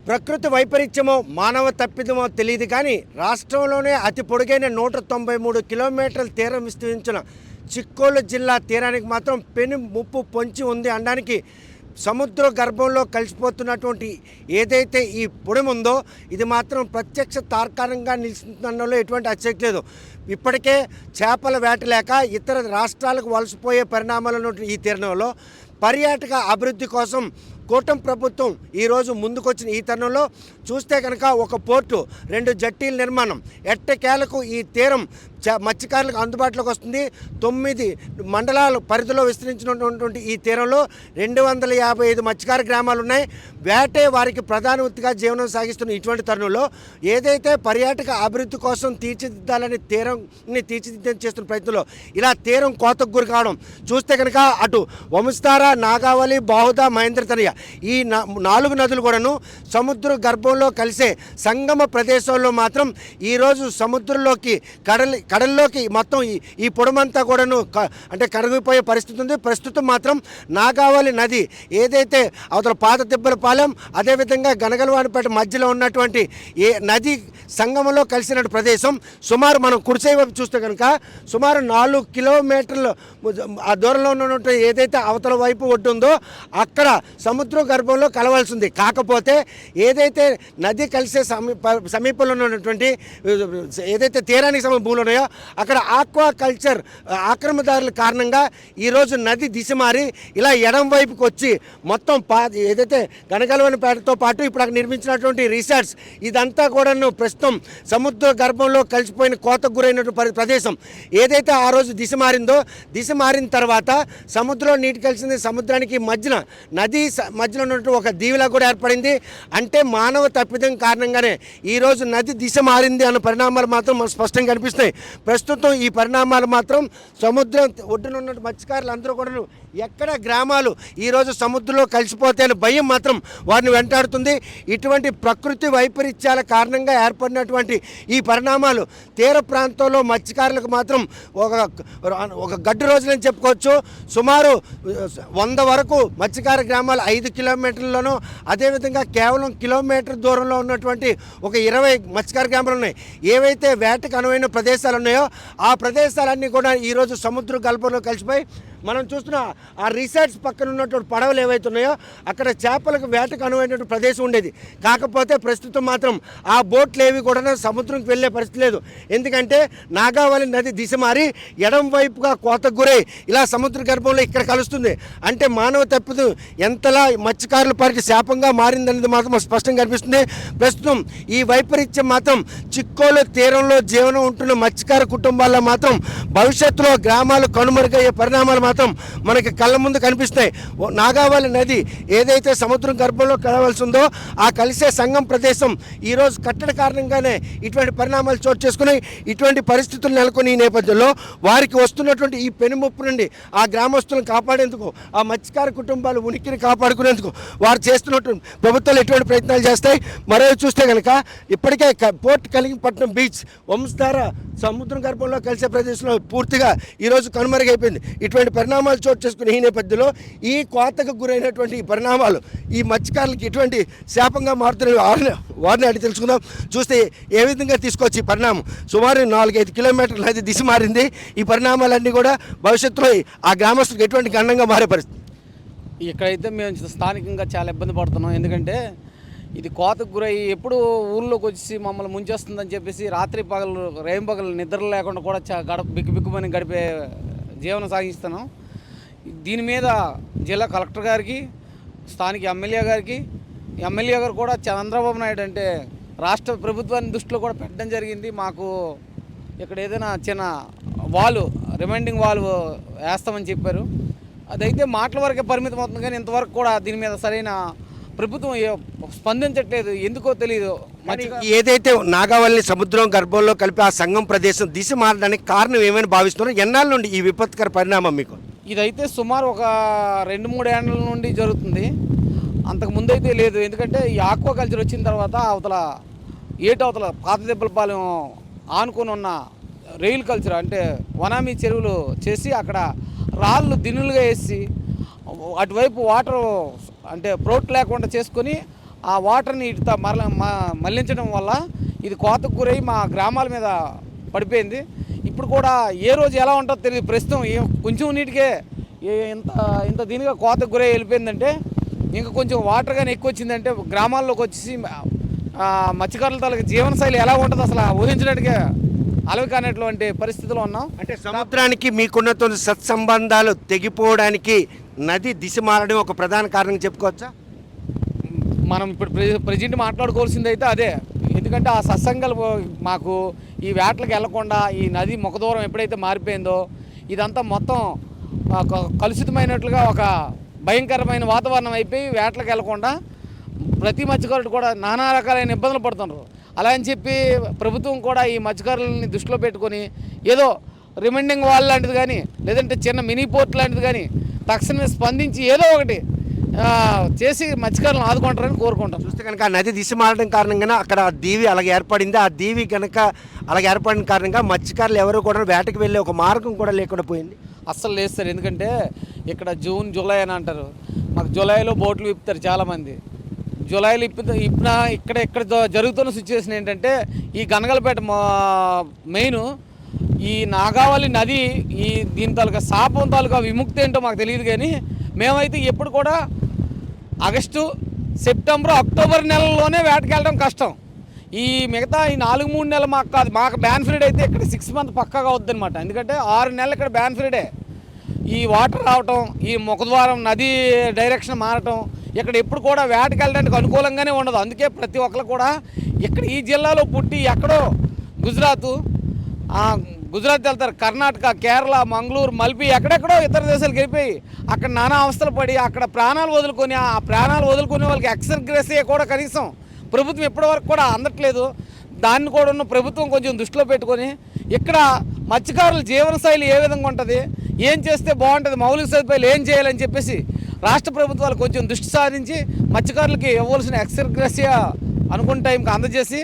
ప్రకృతి వైపరీత్యమో మానవ తప్పిదమో తెలియదు కానీ రాష్ట్రంలోనే అతి పొడుగైన 193 కిలోమీటర్ల తీరం విస్తరించిన చిక్కోలు జిల్లా తీరానికి మాత్రం పెను ముప్పు పొంచి ఉంది అనడానికి సముద్ర గర్భంలో కలిసిపోతున్నటువంటి ఏదైతే ఈ పొడిము ఉందో ఇది మాత్రం ప్రత్యక్ష తార్కాణంగా నిలుస్తుందనలో ఎటువంటి అతిశక్తి లేదు. ఇప్పటికే చేపల వేట లేక ఇతర రాష్ట్రాలకు వలసపోయే పరిణామాలు ఈ తీరంలో పర్యాటక అభివృద్ధి కోసం కూటమి ప్రభుత్వం ఈరోజు ముందుకొచ్చిన ఈ తరుణంలో చూస్తే కనుక ఒక పోర్టు 2 జట్టీల నిర్మాణం ఎట్టకేలకు ఈ తీరం మత్స్యకారులకు అందుబాటులోకి వస్తుంది. 9 మండలాల పరిధిలో విస్తరించినటువంటి ఈ తీరంలో 255 మత్స్యకార గ్రామాలు ఉన్నాయి. వేటే వారికి ప్రధాన వృత్తిగా జీవనం సాగిస్తున్న ఇటువంటి తరుణంలో ఏదైతే పర్యాటక అభివృద్ధి కోసం తీర్చిదిద్దాలని తీరంని తీర్చిదిద్దే చేస్తున్న ప్రయత్నంలో ఇలా తీరం కోతకు గురి కావడం చూస్తే కనుక అటు వంశధార, నాగావళి, బాహుదా, మహేంద్రతనయ ఈ 4 నదులు కూడాను సముద్ర గర్భంలో కలిసే సంగమ ప్రదేశాల్లో మాత్రం ఈరోజు సముద్రంలోకి కడల్లోకి మొత్తం ఈ పొడమంతా కూడాను అంటే కరిగిపోయే పరిస్థితి ఉంది. ప్రస్తుతం మాత్రం నాగావళి నది ఏదైతే అవతల పాత తిబ్బలపాలెం అదేవిధంగా గనగలవాడిపేట మధ్యలో ఉన్నటువంటి నది సంగమంలో కలిసిన ప్రదేశం సుమారు మనం కుడిసై వైపు చూస్తే కనుక సుమారు 4 కిలోమీటర్ల ఆ దూరంలో ఉన్నటువంటి ఏదైతే అవతల వైపు ఒడ్డు ఉందో అక్కడ సముద్ర గర్భంలో కలవాల్సింది. కాకపోతే ఏదైతే నది కలిసే సమీపంలో ఉన్నటువంటి ఏదైతే తీరానికి సమీప భూములు ఉన్నాయో అక్కడ ఆక్వా కల్చర్ ఆక్రమణదారుల కారణంగా ఈరోజు నది దిశ మారి ఇలా ఎడం వైపుకి వచ్చి మొత్తం ఏదైతే గనగలవనిపేటతో పాటు ఇప్పుడు అక్కడ నిర్మించినటువంటి రిసార్ట్స్ ఇదంతా కూడాను ప్రస్తుతం సముద్ర గర్భంలో కలిసిపోయిన కోతకు గురైనటువంటి ప్రదేశం. ఏదైతే ఆ రోజు దిశ మారిందో దిశ మారిన తర్వాత సముద్రంలో నీటి కలిసింది సముద్రానికి మధ్యన నది మధ్యలో ఉన్నటువంటి ఒక దీవిలా కూడా ఏర్పడింది. అంటే మానవ తప్పిదం కారణంగానే ఈరోజు నది దిశ మారింది అన్న పరిణామాలు మాత్రం మనకు స్పష్టంగా కనిపిస్తున్నాయి. ప్రస్తుతం ఈ పరిణామాలు మాత్రం సముద్రం ఒడ్డున ఉన్న మత్స్యకారులు అందరూ కూడా ఎక్కడ గ్రామాలు ఈరోజు సముద్రంలో కలిసిపోతే అనే భయం మాత్రం వారిని వెంటాడుతుంది. ఇటువంటి ప్రకృతి వైపరీత్యాల కారణంగా ఏర్పడినటువంటి ఈ పరిణామాలు తీర ప్రాంతంలో మత్స్యకారులకు మాత్రం ఒక గడ్డు రోజులని చెప్పుకోవచ్చు. సుమారు 100 వరకు మత్స్యకార గ్రామాలు 5 కిలోమీటర్లలోనూ అదేవిధంగా కేవలం కిలోమీటర్ దూరంలో ఉన్నటువంటి ఒక 20 మత్స్యకార గ్రామాలు ఉన్నాయి. ఏవైతే వేటకు అనువైన ప్రదేశాలు ఉన్నాయో ఆ ప్రదేశాలన్నీ కూడా ఈరోజు సముద్ర గల్పంలో కలిసిపోయి మనం చూస్తున్న ఆ రిసార్ట్స్ పక్కన ఉన్నటువంటి పడవలు ఏవైతే ఉన్నాయో అక్కడ చేపలకు వేటకు అనువైనటువంటి ప్రదేశం ఉండేది. కాకపోతే ప్రస్తుతం మాత్రం ఆ బోట్లు ఏవి కూడా సముద్రంకి వెళ్ళే పరిస్థితి లేదు. ఎందుకంటే నాగావళి నది దిశ మారి ఎడం వైపుగా కోతకు గురై ఇలా సముద్ర గర్భంలో ఇక్కడ కలుస్తుంది. అంటే మానవ తప్పిదు ఎంతలా మత్స్యకారుల పార్టీ శాపంగా మారిందనేది మాత్రం స్పష్టంగా కనిపిస్తుంది. ప్రస్తుతం ఈ వైపరీత్యం మాత్రం చిక్కోలు తీరంలో జీవనం ఉంటున్న మత్స్యకార కుటుంబాల్లో మాత్రం భవిష్యత్తులో గ్రామాలు కనుమరుగయ్యే పరిణామాలు మాత్రం మనకి కళ్ళ ముందు కనిపిస్తాయి. నాగావళి నది ఏదైతే సముద్రం గర్భంలో కలవాల్సి ఉందో ఆ కలిసే సంగం ప్రదేశం ఈరోజు కట్టడి కారణంగానే ఇటువంటి పరిణామాలు చోటు చేసుకుని ఇటువంటి పరిస్థితులు నెలకొని ఈ నేపథ్యంలో వారికి వస్తున్నటువంటి ఈ పెనుముప్పు నుండి ఆ గ్రామస్తులను కాపాడేందుకు ఆ మత్స్యకార కుటుంబాలు ఉనికిని కాపాడుకునేందుకు వారు చేస్తున్నటువంటి ప్రభుత్వాలు ఎటువంటి ప్రయత్నాలు చేస్తాయి. మరో చూస్తే కనుక ఇప్పటికే పోర్ట్ కలిగిపట్నం బీచ్ వంశధార సముద్రం గర్భంలో కలిసే ప్రదేశంలో పూర్తిగా ఈరోజు కనుమరుగైపోయింది. ఇటువంటి పరిణామాలు చోటు చేసుకునే ఈ నేపథ్యంలో ఈ కోతకు గురైనటువంటి ఈ పరిణామాలు ఈ మత్స్యకారులకి ఎటువంటి శాపంగా మారుతున్న వారిని అడిగి తెలుసుకుందాం. చూస్తే ఏ విధంగా తీసుకోవచ్చు ఈ పరిణామం. సుమారు 4-5 కిలోమీటర్లు అది దిశ మారింది. ఈ పరిణామాలన్నీ కూడా భవిష్యత్తులో ఆ గ్రామస్తులకు ఎటువంటి గండంగా మారే పరిస్థితి. ఇక్కడైతే మేము స్థానికంగా చాలా ఇబ్బంది పడుతున్నాం. ఎందుకంటే ఇది కోతకు గురయ్యి ఎప్పుడు ఊళ్ళోకి వచ్చి మమ్మల్ని ముంచేస్తుందని చెప్పేసి రాత్రి పగలు రేం పగలు నిద్ర లేకుండా కూడా బిక్కుమని గడిపే జీవనం సాగిస్తున్నాం. దీని మీద జిల్లా కలెక్టర్ గారికి, స్థానిక ఎమ్మెల్యే గారు కూడా చంద్రబాబు నాయుడు అంటే రాష్ట్ర ప్రభుత్వాన్ని దృష్టిలో కూడా పెట్టడం జరిగింది. మాకు ఇక్కడ ఏదైనా చిన్న రిమైండింగ్ వాల్ వేస్తామని చెప్పారు. అదైతే మాటల వరకే పరిమితం అవుతుంది కానీ ఇంతవరకు కూడా దీని మీద సరైన ప్రభుత్వం స్పందించట్లేదు. ఎందుకో తెలియదు. ఏదైతే నాగావళి సముద్రం గర్భంలో కలిపి ఆ సంగం ప్రదేశం దిశ మారడానికి కారణం ఏమైనా భావిస్తున్నారు? ఎన్నాళ్ళ నుండి ఈ విపత్కర పరిణామం మీకు? ఇదైతే సుమారు ఒక 2-3 ఏళ్ళ నుండి జరుగుతుంది. అంతకు ముందైతే లేదు. ఎందుకంటే ఈ ఆక్వా కల్చర్ వచ్చిన తర్వాత అవతల పాత దెబ్బలపాలెం ఆనుకొని ఉన్న రైల్ కల్చర్ అంటే వనామీ చెరువులు చేసి అక్కడ రాళ్ళు దినులుగా వేసి అటువైపు వాటర్ అంటే ప్రోట్ లేకుండా చేసుకొని ఆ వాటర్ని ఇటు మళ్లించడం వల్ల ఇది కోతకు గురై మా గ్రామాల మీద పడిపోయింది. ఇప్పుడు కూడా ఏ రోజు ఎలా ఉంటుందో తెలియదు. ప్రస్తుతం కొంచెం నీటికే ఇంత ఇంత దీనిగా కోతకు గురై వెళ్ళిపోయిందంటే ఇంకా కొంచెం వాటర్ కానీ ఎక్కువ వచ్చిందంటే గ్రామాల్లోకి వచ్చేసి మత్స్యకారుల తాలూకు జీవనశైలి ఎలా ఉంటుందో అసలు ఊహించడానికి అలవి కానటువంటి పరిస్థితిలో ఉన్నాం. అంటే సముద్రానికి మీకున్నటువంటి సత్సంబంధాలు తెగిపోవడానికి నది దిశ మారడం ఒక ప్రధాన కారణం చెప్పుకోవచ్చా? మనం ఇప్పుడు ప్రజెంట్ మాట్లాడుకోవాల్సింది అయితే అదే. ఎందుకంటే ఆ సత్సంగాలు మాకు ఈ వేటలకు వెళ్లకుండా ఈ నది ముఖదూరం ఎప్పుడైతే మారిపోయిందో ఇదంతా మొత్తం కలుషితమైనట్లుగా ఒక భయంకరమైన వాతావరణం అయిపోయి వేటలకు వెళ్లకుండా ప్రతి మత్స్యకారుడు కూడా నానా రకాలైన ఇబ్బందులు పడుతున్నారు. అలా అని చెప్పి ప్రభుత్వం కూడా ఈ మత్స్యకారులని దృష్టిలో పెట్టుకొని ఏదో రిమైండింగ్ వాల్ లాంటిది కానీ లేదంటే చిన్న మినీ పోర్ట్ లాంటిది కానీ తక్షణమే స్పందించి ఏదో ఒకటి చేసి మత్స్యకారులను ఆదుకుంటారని కోరుకుంటాం. చూస్తే కనుక ఆ నది దిశ మారడం కారణంగా అక్కడ ఆ దీవి అలాగే ఏర్పడింది. ఆ దీవి కనుక అలాగే ఏర్పడిన కారణంగా మత్స్యకారులు ఎవరు కూడా వేటకు వెళ్ళే ఒక మార్గం కూడా లేకుండా పోయింది. అస్సలు లేదు సార్. ఎందుకంటే ఇక్కడ జూన్ జూలై అని అంటారు, మాకు జూలైలో బోట్లు విప్పుతారు చాలామంది. జూలైలో ఇప్పిన ఇక్కడ జరుగుతున్న సిచ్యువేషన్ ఏంటంటే ఈ గనగలపేట మెయిన్ ఈ నాగావళి నది ఈ దీని తాలూకా శాపం తాలూకా విముక్తి ఏంటో మాకు తెలియదు. కానీ మేమైతే ఎప్పుడు కూడా ఆగస్టు సెప్టెంబర్ అక్టోబర్ నెలల్లోనే వేటకి వెళ్ళడం కష్టం. ఈ మిగతా ఈ 4-3 నెలలు మాకు కాదు. మాకు బ్యాన్ పీరియడ్ అయితే ఇక్కడ 6 మంత్ పక్కాగా అవుద్ది అనమాట. ఎందుకంటే 6 నెలలు ఇక్కడ బ్యాన్ పీరియడే. ఈ వాటర్ రావటం, ఈ ముఖద్వారం నది డైరెక్షన్ మారటం ఇక్కడ ఎప్పుడు కూడా వేటకి వెళ్ళడానికి అనుకూలంగానే ఉండదు. అందుకే ప్రతి ఒక్కరు కూడా ఇక్కడ ఈ జిల్లాలో పుట్టి ఎక్కడో గుజరాత్ వెళ్తారు, కర్ణాటక, కేరళ, మంగళూరు, మల్పి ఎక్కడెక్కడో ఇతర దేశాలకు వెళ్ళిపోయి అక్కడ నానా అవస్థలు పడి అక్కడ ప్రాణాలు వదులుకొని ఆ ప్రాణాలు వదులుకునే వాళ్ళకి ఎక్స్గ్రేసియా కూడా కనీసం ప్రభుత్వం ఇప్పటివరకు కూడా అందట్లేదు. దాన్ని కూడా ఉన్న ప్రభుత్వం కొంచెం దృష్టిలో పెట్టుకొని ఇక్కడ మత్స్యకారుల జీవనశైలి ఏ విధంగా ఉంటుంది, ఏం చేస్తే బాగుంటుంది, మౌలిక సదుపాయాలు ఏం చేయాలని చెప్పేసి రాష్ట్ర ప్రభుత్వాలు కొంచెం దృష్టి సారించి మత్స్యకారులకి ఇవ్వాల్సిన ఎక్స్గ్రేసియా అనుకున్న టైంకి అందజేసి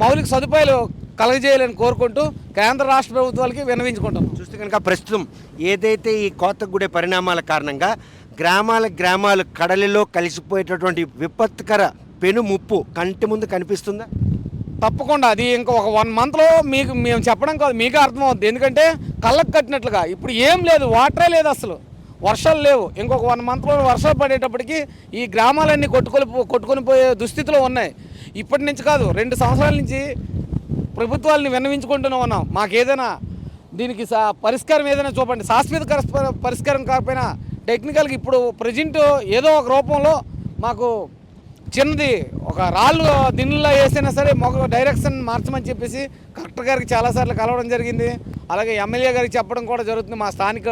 మౌలిక సదుపాయాలు కలగజేయాలని కోరుకుంటూ కేంద్ర రాష్ట్ర ప్రభుత్వాలకి విన్నవించుకుంటాం. చూస్తే కనుక ప్రస్తుతం ఏదైతే ఈ కోతగూడె పరిణామాల కారణంగా గ్రామాలు కడలిలో కలిసిపోయేటటువంటి విపత్కర పెను ముప్పు కంటి ముందు కనిపిస్తుందా? తప్పకుండా. అది ఇంకా ఒక 1 మంత్లో మీకు మేము చెప్పడం కాదు, మీకే అర్థమవుద్ది. ఎందుకంటే కళ్ళకు కట్టినట్లుగా ఇప్పుడు ఏం లేదు, వాటరే లేదు, అసలు వర్షాలు లేవు. ఇంకొక 1 మంత్లో వర్షాలు పడేటప్పటికి ఈ గ్రామాలన్నీ కొట్టుకొని పోయే దుస్థితిలో ఉన్నాయి. ఇప్పటి నుంచి కాదు, 2 సంవత్సరాల నుంచి ప్రభుత్వాలని విన్నవించుకుంటూనే ఉన్నాం. మాకు ఏదైనా దీనికి పరిష్కారం ఏదైనా చూపండి. శాశ్వత పరిష్కారం కాకపోయినా టెక్నికల్గా ఇప్పుడు ప్రజెంట్ ఏదో ఒక రూపంలో మాకు చిన్నది ఒక రాళ్ళు దీనిలో వేసినా సరే డైరెక్షన్ మార్చమని చెప్పేసి కలెక్టర్ గారికి చాలాసార్లు కలవడం జరిగింది. అలాగే ఎమ్మెల్యే గారికి చెప్పడం కూడా జరుగుతుంది. మా స్థానిక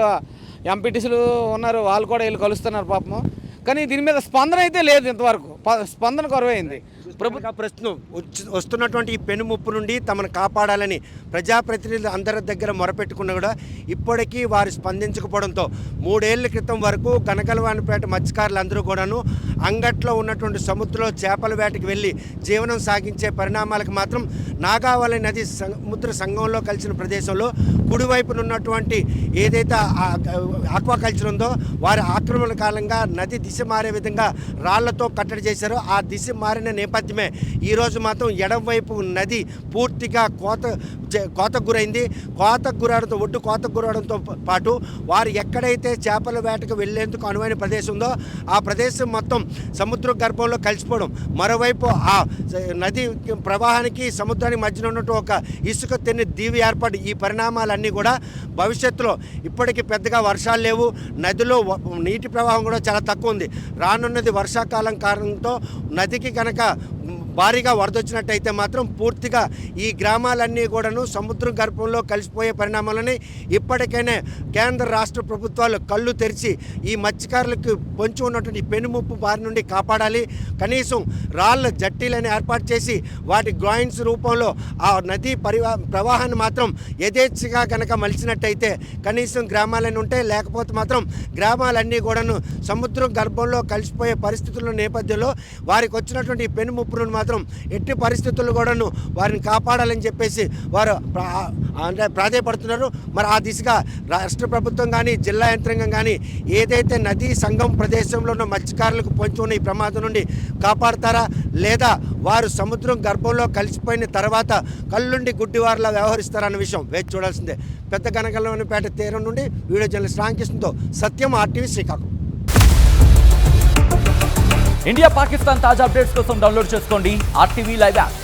ఎంపీటీసీలు ఉన్నారు, వాళ్ళు కూడా వీళ్ళు కలుస్తున్నారు పాపం. కానీ దీని మీద స్పందన అయితే లేదు, ఇంతవరకు స్పందన కొరవైంది. ప్రస్తుతం వస్తున్నటువంటి ఈ పెను ముప్పు నుండి తమను కాపాడాలని ప్రజాప్రతినిధులు అందరి దగ్గర మొరపెట్టుకున్నా కూడా ఇప్పటికీ వారు స్పందించకపోవడంతో 3 ఏళ్ల క్రితం వరకు గనగలవానిపేట మత్స్యకారులందరూ కూడాను అంగట్లో ఉన్నటువంటి సముద్రంలో చేపల వేటకి వెళ్ళి జీవనం సాగించే పరిణామాలకు మాత్రం నాగావళి నది సముద్ర సంగంలో కలిసిన ప్రదేశంలో కుడివైపున ఉన్నటువంటి ఏదైతే ఆక్వాకల్చర్ ఉందో వారి ఆక్రమణ కాలంగా నది దిశ మారే విధంగా రాళ్లతో కట్టడి చేశారో ఆ దిశ మారిన నేపథ్యమే ఈరోజు మాత్రం ఎడమవైపు నది పూర్తిగా కోతకు గురైంది. ఒడ్డు కోతకు గురవడంతో పాటు వారు ఎక్కడైతే చేపల వేటకు వెళ్లేందుకు అనువైన ప్రదేశం ఉందో ఆ ప్రదేశం మొత్తం సముద్ర గర్భంలో కలిసిపోవడం, మరోవైపు ఆ నది ప్రవాహానికి సముద్రానికి మధ్యన ఉన్నట్టు ఒక ఇసుక తెన్ని దీవి ఏర్పడి ఈ పరిణామాలన్నీ కూడా భవిష్యత్తులో ఇప్పటికీ పెద్దగా వర్షాలు లేవు, నదిలో నీటి ప్రవాహం కూడా చాలా తక్కువ ఉంది. రానున్నది వర్షాకాలం కారణంతో నదికి కనుక భారీగా వరదొచ్చినట్టయితే మాత్రం పూర్తిగా ఈ గ్రామాలన్నీ కూడాను సముద్రం గర్భంలో కలిసిపోయే పరిణామాలని ఇప్పటికైనా కేంద్ర రాష్ట్ర ప్రభుత్వాలు కళ్ళు తెరిచి ఈ మత్స్యకారులకు పొంచి ఉన్నటువంటి పెనుముప్పు బారి నుండి కాపాడాలి. కనీసం రాళ్ళ జట్టీలను ఏర్పాటు చేసి వాటి గ్రాయిన్స్ రూపంలో ఆ నదీ ప్రవాహాన్ని మాత్రం యథేచ్ఛగా కనుక మలిచినట్టయితే కనీసం గ్రామాలన్నీ ఉంటాయి. లేకపోతే మాత్రం గ్రామాలన్నీ కూడాను సముద్రం గర్భంలో కలిసిపోయే పరిస్థితుల నేపథ్యంలో వారికి వచ్చినటువంటి పెనుముప్పును మాత్రం మాత్రం ఎట్టి పరిస్థితుల్లో కూడాను వారిని కాపాడాలని చెప్పేసి వారు అంటే ప్రాధాయపడుతున్నారు. మరి ఆ దిశగా రాష్ట్ర ప్రభుత్వం కానీ జిల్లా యంత్రాంగం కానీ ఏదైతే నదీ సంగం ప్రదేశంలో ఉన్న మత్స్యకారులకు పొంచి ఉన్న ఈ ప్రమాదం నుండి కాపాడతారా, లేదా వారు సముద్రం గర్భంలో కలిసిపోయిన తర్వాత కళ్ళుండి గుడ్డివారిలా వ్యవహరిస్తారా అన్న విషయం వేచి చూడాల్సిందే. పెద్ద గనగలవనిపేట తీరం నుండి వీడియో జర్నలిస్ట్ రామకృష్ణతో సత్యం, RTV శ్రీకాకుళం. ఇండియా పాకిస్తాన్ తాజా అప్డేట్స్ కోసం డౌన్లోడ్ చేసుకోండి RTV లైవ్ యాప్.